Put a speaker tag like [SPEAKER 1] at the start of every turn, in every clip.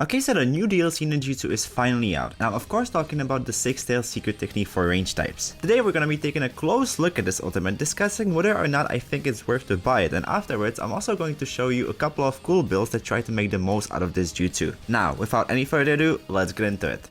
[SPEAKER 1] Okay, so the new DLC in JUTSU is finally out, and I'm of course talking about the 6-tail secret technique for range types. Today we're gonna be taking a close look at this ultimate, discussing whether or not I think it's worth to buy it, and afterwards I'm also going to show you a couple of cool builds that try to make the most out of this jutsu. Now, without any further ado, let's get into it.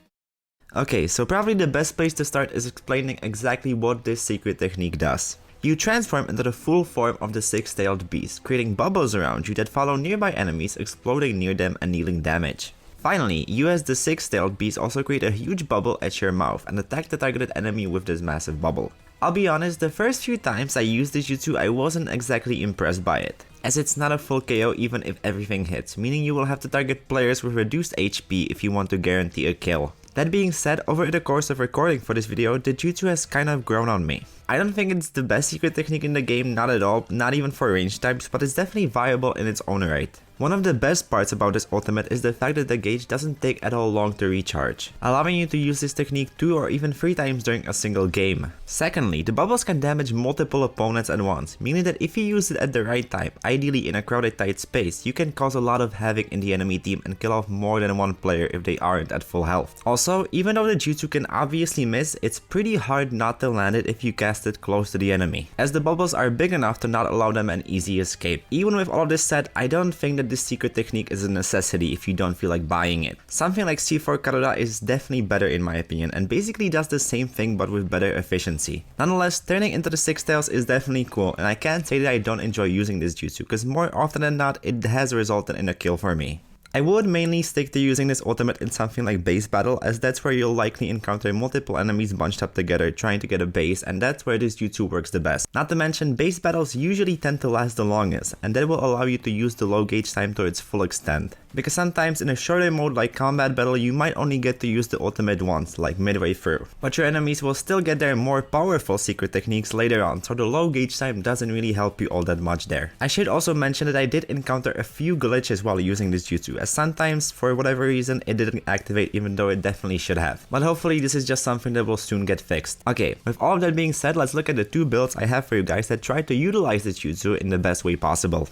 [SPEAKER 1] Okay, so probably the best place to start is explaining exactly what this secret technique does. You transform into the full form of the 6-tailed beast, creating bubbles around you that follow nearby enemies, exploding near them and dealing damage. Finally, you as the 6-tailed beast also create a huge bubble at your mouth and attack the targeted enemy with this massive bubble. I'll be honest, the first few times I used this jutsu I wasn't exactly impressed by it, as it's not a full KO even if everything hits, meaning you will have to target players with reduced HP if you want to guarantee a kill. That being said, over the course of recording for this video, the jutsu has kind of grown on me. I don't think it's the best secret technique in the game, not at all, not even for range types, but it's definitely viable in its own right. One of the best parts about this ultimate is the fact that the gauge doesn't take at all long to recharge, allowing you to use this technique 2 or even 3 times during a single game. Secondly, the bubbles can damage multiple opponents at once, meaning that if you use it at the right time, ideally in a crowded tight space, you can cause a lot of havoc in the enemy team and kill off more than one player if they aren't at full health. Also, even though the jutsu can obviously miss, it's pretty hard not to land it if you cast it close to the enemy, as the bubbles are big enough to not allow them an easy escape. Even with all of this said, I don't think that this secret technique is a necessity if you don't feel like buying it. Something like C4 Karuda is definitely better in my opinion, and basically does the same thing but with better efficiency. Nonetheless, turning into the 6 tails is definitely cool, and I can't say that I don't enjoy using this jutsu, because more often than not, it has resulted in a kill for me. I would mainly stick to using this ultimate in something like base battle, as that's where you'll likely encounter multiple enemies bunched up together trying to get a base, and that's where this jutsu works the best. Not to mention, base battles usually tend to last the longest, and that will allow you to use the low gauge time to its full extent. Because sometimes in a shorter mode like combat battle, you might only get to use the ultimate once, like midway through. But your enemies will still get their more powerful secret techniques later on, so the low gauge time doesn't really help you all that much there. I should also mention that I did encounter a few glitches while using this jutsu, as sometimes, for whatever reason, it didn't activate even though it definitely should have. But hopefully this is just something that will soon get fixed. Okay, with all of that being said, let's look at the 2 builds I have for you guys that try to utilize this jutsu in the best way possible.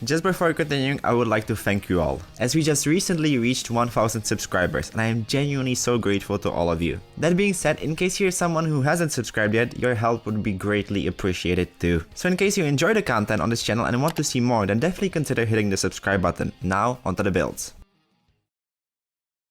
[SPEAKER 1] Just before continuing, I would like to thank you all, as we just recently reached 1000 subscribers, and I am genuinely so grateful to all of you. That being said, in case you're someone who hasn't subscribed yet, your help would be greatly appreciated too. So in case you enjoy the content on this channel and want to see more, then definitely consider hitting the subscribe button. Now, onto the builds.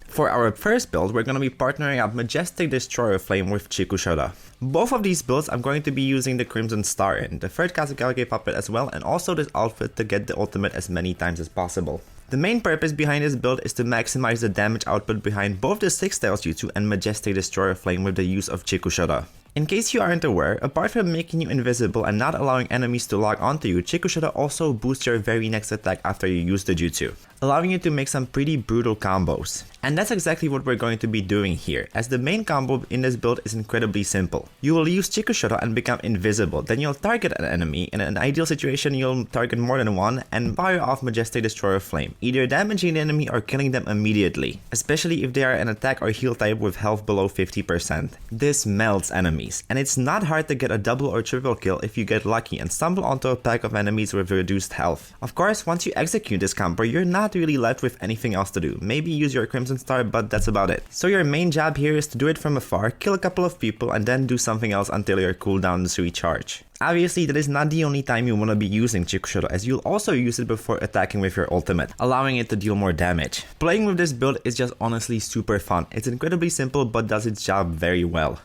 [SPEAKER 1] For our first build, we're going to be partnering up Majestic Destroyer Flame with Chikushoda. Both of these builds I'm going to be using the Crimson Star in, the third Kazekage puppet as well, and also this outfit to get the ultimate as many times as possible. The main purpose behind this build is to maximize the damage output behind both the 6-tails jutsu and Majestic Destroyer Flame with the use of Chikushoda. In case you aren't aware, apart from making you invisible and not allowing enemies to log onto you, Chikushoda also boosts your very next attack after you use the jutsu, allowing you to make some pretty brutal combos. And that's exactly what we're going to be doing here, as the main combo in this build is incredibly simple. You will use Chikushoda and become invisible, then you'll target an enemy. In an ideal situation, you'll target more than one and fire off Majestic Destroyer Flame, either damaging the enemy or killing them immediately, especially if they are an attack or heal type with health below 50%. This melts enemies, and it's not hard to get a double or triple kill if you get lucky and stumble onto a pack of enemies with reduced health. Of course, once you execute this combo, you're not really left with anything else to do. Maybe use your Crimson Star, but that's about it. So your main job here is to do it from afar, kill a couple of people, and then do something else until your cooldowns recharge. Obviously, that is not the only time you want to be using Chikushoda, as you'll also use it before attacking with your ultimate, allowing it to deal more damage. Playing with this build is just honestly super fun. It's incredibly simple but does its job very well.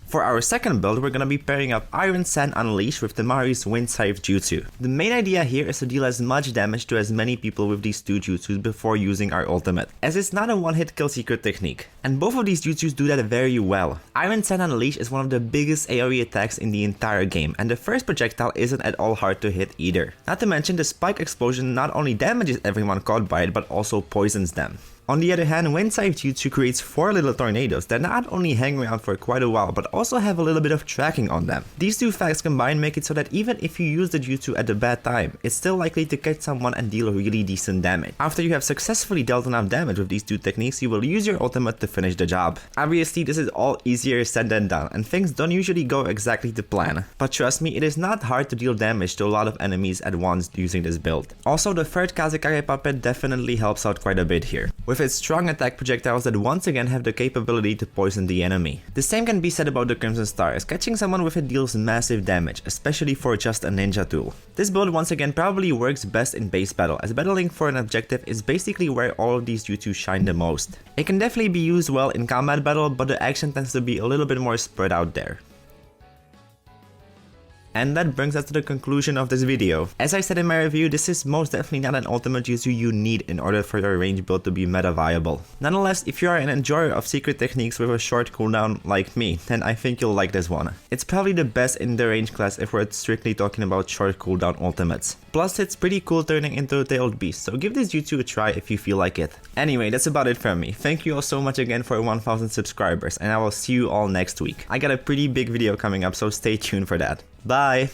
[SPEAKER 1] For our second build, we're gonna be pairing up Iron Sand Unleashed with Temari's Wind Scythe Jutsu. The main idea here is to deal as much damage to as many people with these 2 jutsus before using our ultimate, as it's not a one-hit kill secret technique. And both of these jutsus do that very well. Iron Sand Unleashed is one of the biggest AoE attacks in the entire game, and the first projectile isn't at all hard to hit either. Not to mention, the spike explosion not only damages everyone caught by it, but also poisons them. On the other hand, wind type jutsu creates 4 little tornadoes that not only hang around for quite a while but also have a little bit of tracking on them. These two facts combined make it so that even if you use the jutsu at a bad time, it's still likely to catch someone and deal really decent damage. After you have successfully dealt enough damage with these two techniques, you will use your ultimate to finish the job. Obviously, this is all easier said than done, and things don't usually go exactly to plan. But trust me, it is not hard to deal damage to a lot of enemies at once using this build. Also, the third Kazekage puppet definitely helps out quite a bit here, with its strong attack projectiles that once again have the capability to poison the enemy. The same can be said about the Crimson Star, as catching someone with it deals massive damage, especially for just a ninja tool. This build once again probably works best in base battle, as battling for an objective is basically where all of these jutsu shine the most. It can definitely be used well in combat battle, but the action tends to be a little bit more spread out there. And that brings us to the conclusion of this video. As I said in my review, this is most definitely not an ultimate jutsu you need in order for your range build to be meta viable. Nonetheless, if you are an enjoyer of secret techniques with a short cooldown like me, then I think you'll like this one. It's probably the best in the range class if we're strictly talking about short cooldown ultimates. Plus, it's pretty cool turning into a tailed beast, so give this jutsu a try if you feel like it. Anyway, that's about it from me. Thank you all so much again for 1000 subscribers, and I will see you all next week. I got a pretty big video coming up, so stay tuned for that. Bye!